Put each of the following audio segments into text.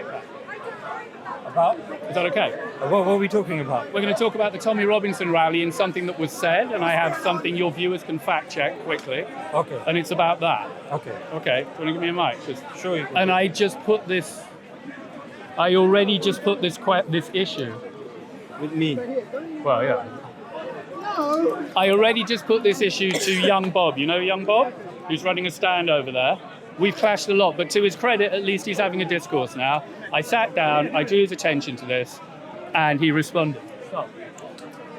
iPad. About? Is that okay? What are we talking about? We're going to talk about the Tommy Robinson rally and something that was said, and I have something your viewers can fact check quickly. Okay. And it's about that. Okay. Okay. Do you want to give me a mic? Sure. You can. And I already just put this issue. With me. Well, yeah. I already just put this issue to Young Bob. You know Young Bob? Who's running a stand over there. We've clashed a lot, but to his credit, at least he's having a discourse now. I sat down, I drew his attention to this, and he responded. So,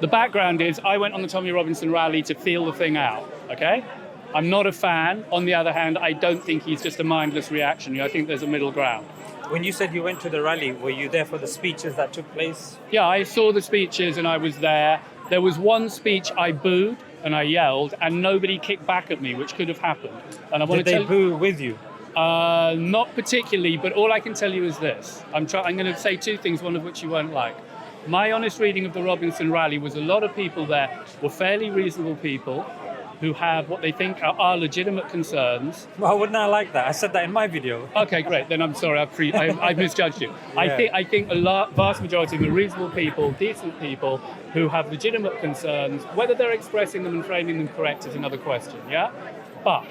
the background is, I went on the Tommy Robinson rally to feel the thing out, okay? I'm not a fan. On the other hand, I don't think he's just a mindless reactionary. I think there's a middle ground. When you said you went to the rally, were you there for the speeches that took place? Yeah, I saw the speeches and I was there. There was one speech I booed and I yelled, and nobody kicked back at me, which could have happened. And I want Did they boo with you? Not particularly, but all I can tell you is this. I'm going to say two things, one of which you won't like. My honest reading of the Robinson rally was a lot of people there were fairly reasonable people who have what they think are legitimate concerns. Well, wouldn't I like that? I said that in my video. Okay, great. Then I'm sorry, I've misjudged you. Yeah. I think vast majority of the reasonable people, decent people, who have legitimate concerns, whether they're expressing them and framing them correct is another question, yeah? But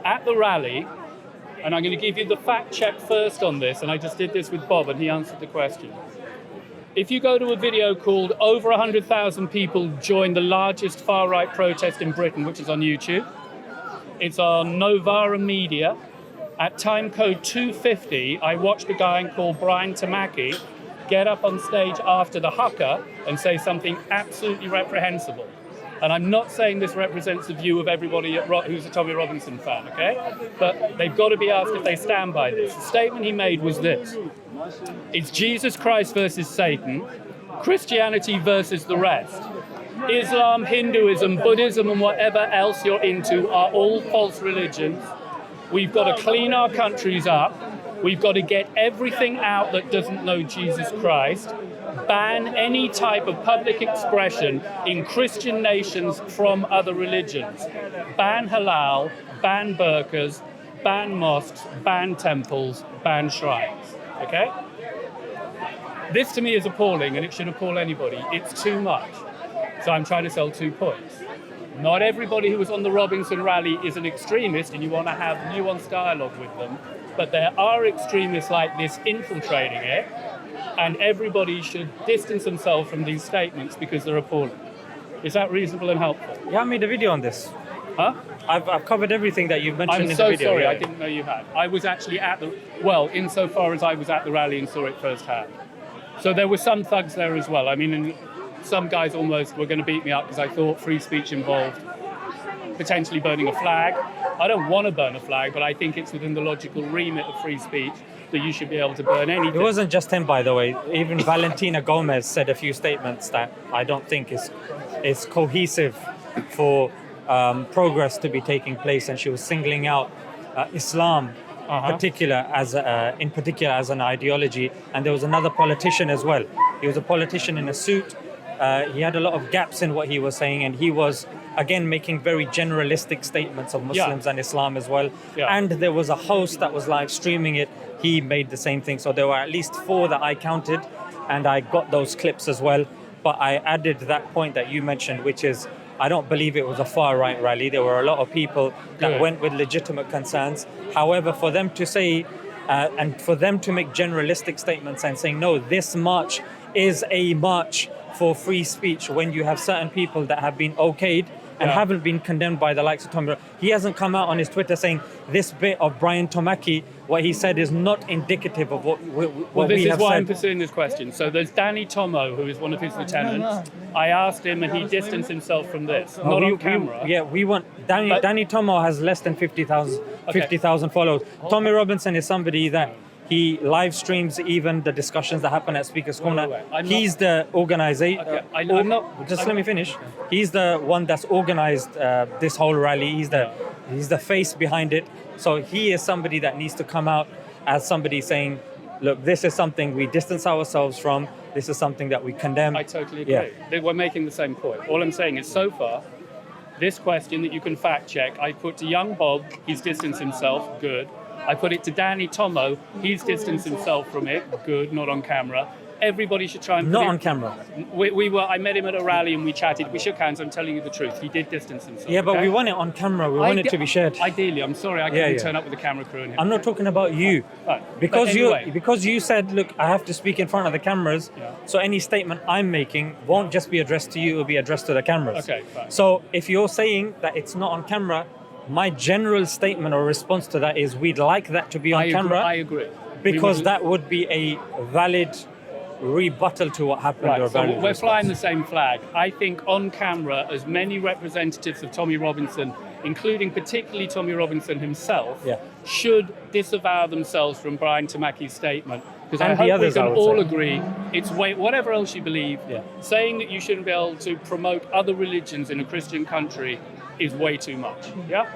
at the rally, and I'm going to give you the fact check first on this, and I just did this with Bob and he answered the question. If you go to a video called Over 100,000 People Joined the Largest Far-Right Protest in Britain, which is on YouTube, it's on Novara Media. At time code 250, I watched a guy called Brian Tamaki get up on stage after the haka and say something absolutely reprehensible. And I'm not saying this represents the view of everybody who's a Tommy Robinson fan, okay? But they've got to be asked if they stand by this. The statement he made was this. It's Jesus Christ versus Satan, Christianity versus the rest. Islam, Hinduism, Buddhism, and whatever else you're into are all false religions. We've got to clean our countries up. We've got to get everything out that doesn't know Jesus Christ. Ban any type of public expression in Christian nations from other religions. Ban halal, ban burqas, ban mosques, ban temples, ban shrines. Okay? This to me is appalling, and it should appall anybody. It's too much. So I'm trying to sell 2 points. Not everybody who was on the Robinson rally is an extremist, and you want to have nuanced dialogue with them. But there are extremists like this infiltrating it, and everybody should distance themselves from these statements because they're appalling. Is that reasonable and helpful? Yeah, I made a video on this. Huh? I've covered everything that you've mentioned in the video. I'm so sorry, yeah. I didn't know you had. I was actually insofar as I was at the rally and saw it firsthand. So there were some thugs there as well. I mean, some guys almost were going to beat me up because I thought free speech involved potentially burning a flag. I don't want to burn a flag, but I think it's within the logical remit of free speech that you should be able to burn anything. It wasn't just him, by the way. Even Valentina Gomez said a few statements that I don't think is cohesive for progress to be taking place, and she was singling out Islam in particular as an ideology. And there was another politician as well. He was a politician in a suit. He had a lot of gaps in what he was saying, and he was again making very generalistic statements of Muslims and Islam as well. Yeah. And there was a host that was live streaming it. He made the same thing. So there were at least 4 that I counted, and I got those clips as well. But I added that point that you mentioned, which is I don't believe it was a far-right rally. There were a lot of people that went with legitimate concerns. However, for them to say, and for them to make generalistic statements and saying, no, this march is a march for free speech, when you have certain people that have been okayed and haven't been condemned by the likes of Tommy. He hasn't come out on his Twitter saying this bit of Brian Tamaki, what he said is not indicative of what we have said. Well, this is why I'm pursuing this question. So there's Danny Tomo, who is one of his lieutenants. I asked him, and he distanced himself from this, not on camera. We want Danny Tomo has less than 50,000 followers. Tommy Robinson is somebody that he live streams even the discussions that happen at Speaker's Corner. He's the organizer. Let me finish. He's the one that's organized this whole rally. He's the face behind it. So he is somebody that needs to come out as somebody saying, look, this is something we distance ourselves from. This is something that we condemn. I totally agree. Yeah. We're making the same point. All I'm saying is, so far, this question that you can fact check, I put to young Bob, he's distanced himself, good. I put it to Danny Tomo. He's distanced himself from it. Good, not on camera. Everybody should try and... Not on camera. I met him at a rally and we chatted. We shook hands. I'm telling you the truth. He did distance himself. Yeah, but okay? we want it on camera. We want it to be shared. Ideally, I'm sorry I couldn't turn up with the camera crew and him. I'm not talking about you. Right. Because anyway. you said, look, I have to speak in front of the cameras. Yeah. So any statement I'm making won't just be addressed to you, it will be addressed to the cameras. Okay, fine. So if you're saying that it's not on camera, my general statement or response to that is we'd like that to be on camera. I agree. Because that would be a valid rebuttal to what happened. Right, or so valid we're response. flying the same flag. I think on camera, as many representatives of Tommy Robinson, including particularly Tommy Robinson himself, should disavow themselves from Brian Tamaki's statement. Because I hope we can all agree, it's whatever else you believe, saying that you shouldn't be able to promote other religions in a Christian country is way too much. Yeah?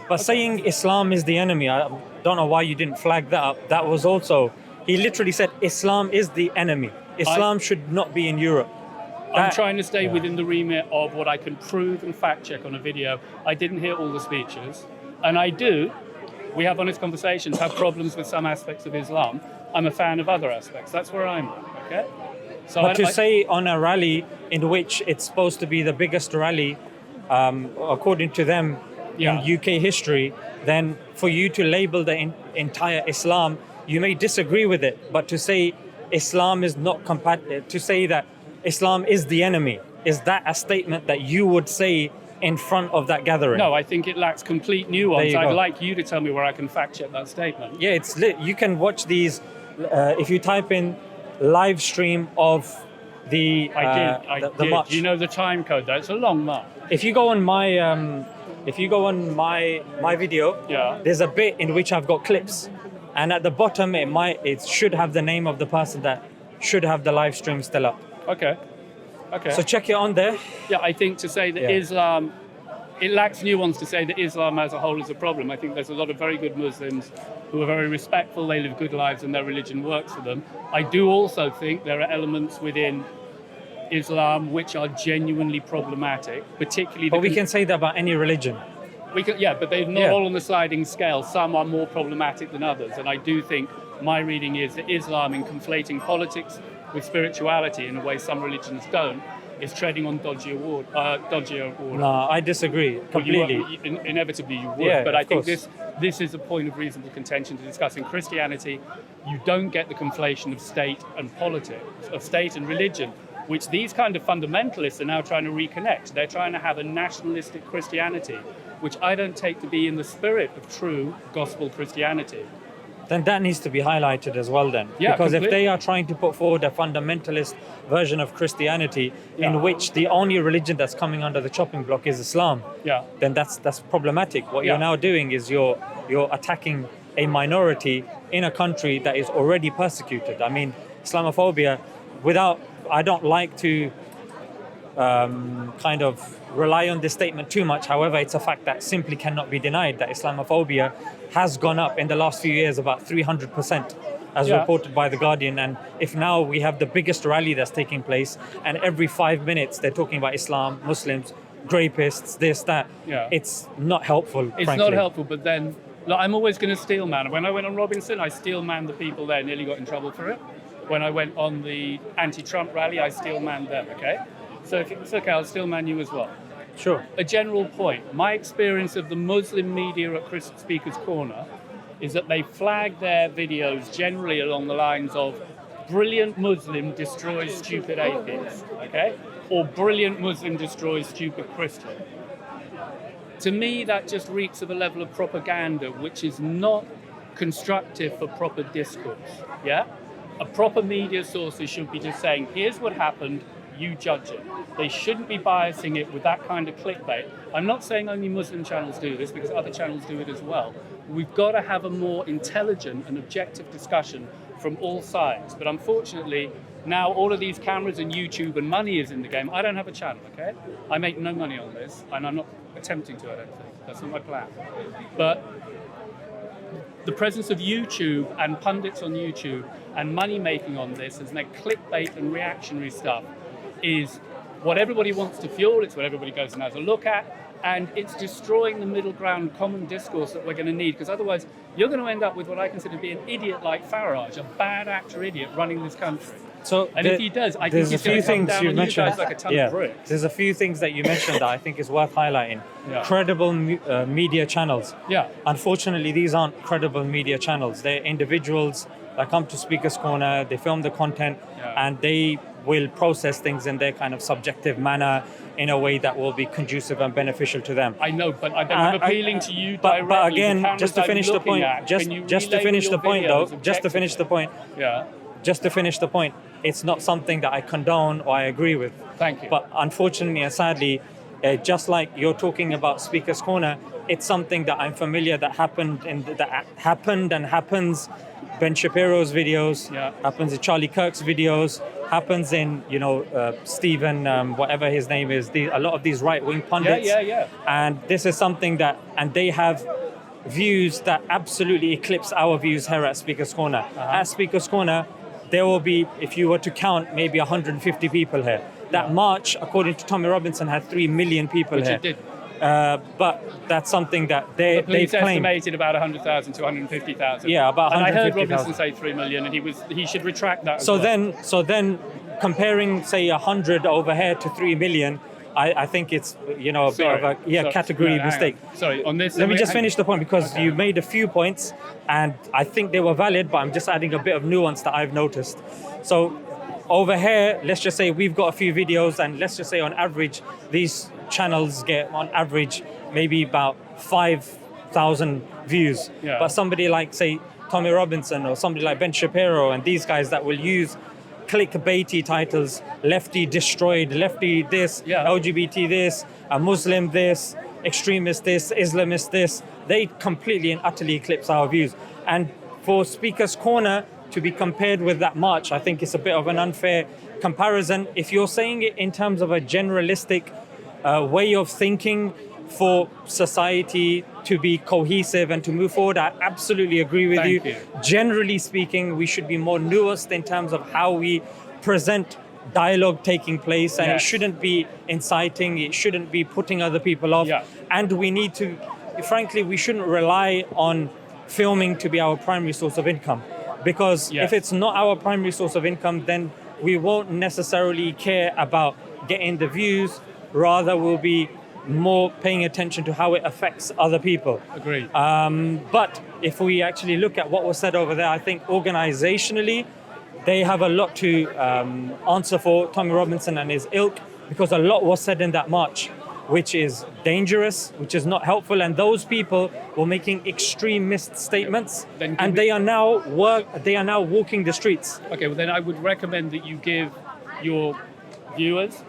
But saying Islam is the enemy, I don't know why you didn't flag that up. That was also, he literally said Islam is the enemy. Islam should not be in Europe. I'm trying to stay within the remit of what I can prove and fact check on a video. I didn't hear all the speeches. And we have honest conversations, have problems with some aspects of Islam. I'm a fan of other aspects. That's where I'm at, okay? So but to say on a rally in which it's supposed to be the biggest rally, according to them, in UK history, then for you to label the entire Islam, you may disagree with it, but to say Islam is not compatible, to say that Islam is the enemy, is that a statement that you would say in front of that gathering? No, I think it lacks complete nuance. I'd like you to tell me where I can fact check that statement. Yeah, it's lit. You can watch these, if you type in live stream of the the march. You know the time code though, it's a long march. If you go on my video, there's a bit in which I've got clips, and at the bottom it should have the name of the person that should have the live stream still up. Okay. So check it on there. Yeah, I think to say that Islam, it lacks nuance to say that Islam as a whole is a problem. I think there's a lot of very good Muslims who are very respectful, they live good lives and their religion works for them. I do also think there are elements within Islam which are genuinely problematic, particularly... But we can say that about any religion. But they're not all on the sliding scale. Some are more problematic than others. And I do think my reading is that Islam, in conflating politics with spirituality in a way some religions don't, is treading on dodgier water. No, I disagree completely. Well, inevitably you would, but I think this is a point of reasonable contention to discuss. In Christianity, you don't get the conflation of state and politics, of state and religion, which these kind of fundamentalists are now trying to reconnect. They're trying to have a nationalistic Christianity, which I don't take to be in the spirit of true gospel Christianity. Then that needs to be highlighted as well then. Yeah, because completely. If they are trying to put forward a fundamentalist version of Christianity in which the only religion that's coming under the chopping block is Islam, then that's problematic. What you're now doing is you're attacking a minority in a country that is already persecuted. I mean, Islamophobia, I don't like to kind of rely on this statement too much. However, it's a fact that simply cannot be denied that Islamophobia has gone up in the last few years about 300%, as reported by The Guardian. And if now we have the biggest rally that's taking place, and every 5 minutes they're talking about Islam, Muslims, rapists, this, that, it's not helpful, frankly. Not helpful, but then I'm always going to steel man. When I went on Robinson, I steel manned the people there, nearly got in trouble for it. When I went on the anti-Trump rally, I steel manned them, okay? So if it's okay, I'll steel man you as well. Sure. A general point. My experience of the Muslim media at Chris Speaker's Corner is that they flag their videos generally along the lines of brilliant Muslim destroys stupid atheist, okay? Or brilliant Muslim destroys stupid Christian. To me, that just reeks of a level of propaganda which is not constructive for proper discourse, yeah? A proper media sources should be just saying, here's what happened, you judge it. They shouldn't be biasing it with that kind of clickbait. I'm not saying only Muslim channels do this, because other channels do it as well. We've got to have a more intelligent and objective discussion from all sides. But unfortunately, now all of these cameras and YouTube and money is in the game. I don't have a channel, okay? I make no money on this, and I'm not attempting to, I don't think. That's not my plan. But the presence of YouTube and pundits on YouTube and money making on this has made clickbait and reactionary stuff is what everybody wants to fuel. It's what everybody goes and has a look at. And it's destroying the middle ground common discourse that we're going to need, because otherwise you're going to end up with what I consider to be an idiot like Farage, a bad actor idiot running this country. So and if he does, I think he's going to come down on you guys like a ton of bricks. There's a few things that you mentioned that I think is worth highlighting. Credible media channels. Yeah. Unfortunately, these aren't credible media channels. They're individuals that come to Speaker's Corner, they film the content, and they will process things in their kind of subjective manner in a way that will be conducive and beneficial to them. I know, but I'm appealing to you directly. But again, just to finish the point, just to finish the point, it's not something that I condone or I agree with. Thank you. But unfortunately and sadly, just like you're talking about Speaker's Corner, it's something that I'm familiar that happened and happens. Ben Shapiro's videos, happens in Charlie Kirk's videos, happens in Stephen whatever his name is. A lot of these right-wing pundits. And this is something that, and they have views that absolutely eclipse our views here at Speaker's Corner. At Speaker's Corner, there will be, if you were to count, maybe 150 people here. That march, according to Tommy Robinson, had 3 million people Which here. it did. But that's something that they've claimed. Estimated about 100,000 to 150,000. Yeah, about 150,000. And I heard Robinson say 3 million, and he should retract that. So then, comparing say 100 over here to 3 million, I think it's a bit of a category mistake. Sorry, on this. Let me just finish the point, because you made a few points, and I think they were valid, but I'm just adding a bit of nuance that I've noticed. So over here, let's just say we've got a few videos, and let's just say on average, these channels get on average maybe about 5,000 views. But somebody like, say, Tommy Robinson or somebody like Ben Shapiro and these guys that will use clickbaity titles, lefty destroyed, lefty this, LGBT this, a Muslim this, extremist this, Islamist this, they completely and utterly eclipse our views. And for Speaker's Corner to be compared with that march, I think it's a bit of an unfair comparison. If you're saying it in terms of a generalistic way of thinking for society to be cohesive and to move forward, I absolutely agree with you. Generally speaking, we should be more nuanced in terms of how we present dialogue taking place, and it shouldn't be inciting, it shouldn't be putting other people off. And we need to, frankly, we shouldn't rely on filming to be our primary source of income, because if it's not our primary source of income, then we won't necessarily care about getting the views, rather we'll be more paying attention to how it affects other people. Agreed. But if we actually look at what was said over there, I think organizationally, they have a lot to answer for, Tommy Robinson and his ilk, because a lot was said in that march, which is dangerous, which is not helpful, and those people were making extremist statements, and they are now walking the streets. Okay, well then I would recommend that you give your viewers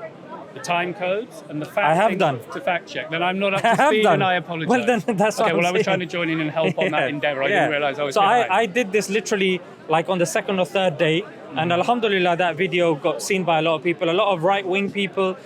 the time codes and the fact to fact check. Then I'm not up to speed, and I apologize. Well, then that's okay. What Well, I'm I was saying. trying to join in and help on that endeavor. I didn't realize I was. So behind. I did this literally like on the second or third day, and alhamdulillah, that video got seen by a lot of people. A lot of right-wing people.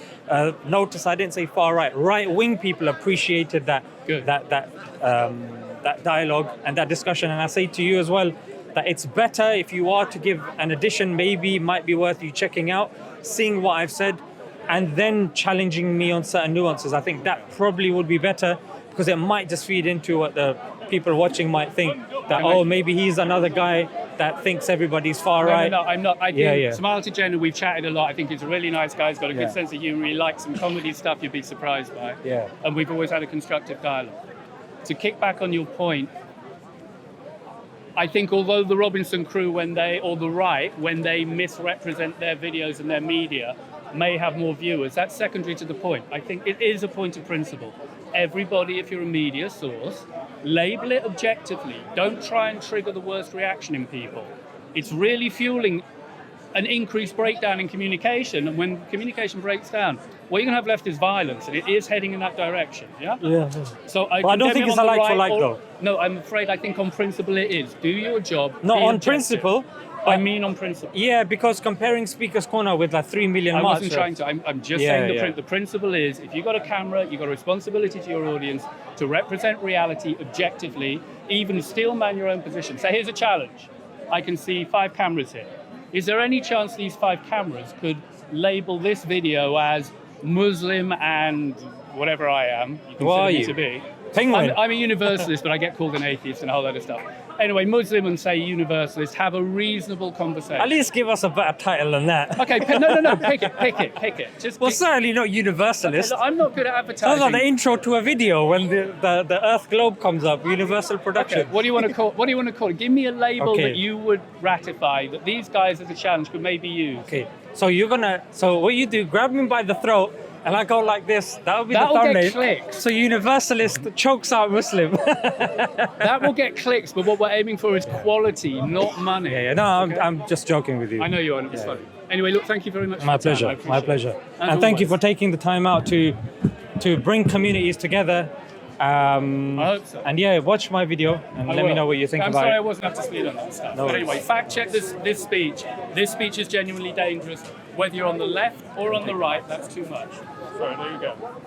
Notice I didn't say far right. Right-wing people appreciated that that dialogue and that discussion. And I say to you as well that it's better if you are to give an addition. Maybe it might be worth you checking out, seeing what I've said, and then challenging me on certain nuances. I think that probably would be better, because it might just feed into what the people watching might think, that, maybe he's another guy that thinks everybody's far right. No, I'm not. I think Smile to Jenna, we've chatted a lot. I think he's a really nice guy. He's got a good sense of humor. He likes some comedy stuff you'd be surprised by. And we've always had a constructive dialogue. To kick back on your point, I think although the Robinson crew, when they misrepresent their videos and their media, may have more viewers, that's secondary to the point. I think it is a point of principle. Everybody, if you're a media source, label it objectively. Don't try and trigger the worst reaction in people. It's really fueling an increased breakdown in communication, and when communication breaks down, what you're going to have left is violence, and it is heading in that direction. So I don't think it's a like for like, though. No, I'm afraid I think on principle it is. Do your job. Not on principle. I mean on principle. Yeah, because comparing Speaker's Corner with like 3 million I march. wasn't trying to. I'm just saying the principle is, if you've got a camera, you've got a responsibility to your audience to represent reality objectively, even steel man your own position. So here's a challenge. I can see 5 cameras here. Is there any chance these 5 cameras could label this video as Muslim and whatever I am, you What consider are me you? to be. Penguin. I'm a universalist, but I get called an atheist and a whole lot of stuff. Anyway, Muslim and say universalist, have a reasonable conversation. At least give us a better title than that. Okay, no, pick it. Just Well, pick. certainly not universalist. Okay, look, I'm not good at Sounds advertising. like the intro to a video when the Earth globe comes up. Universal production. Okay, what do you want to call? What do you want to call it? Give me a label Okay. that you would ratify that these guys as a challenge could maybe use. Okay, so what you do, grab me by the throat, and I go like this. That'll be That'll the get thumbnail. clicks. So universalist chokes out Muslim. That will get clicks, but what we're aiming for is quality, not money. Yeah, no, I'm just joking with you. I know you are. It's funny. Anyway, look, thank you very much. My for your time. pleasure. I appreciate My it. pleasure. As And thank you always. for taking the time out to bring communities together. I hope so. And yeah, watch my video and I let me will. know what you think I'm about sorry I it. wasn't up to speed on that stuff. No But anyway, worries. fact check this speech. This speech is genuinely dangerous. Whether you're on the left or on the right, that's too much. So there you go.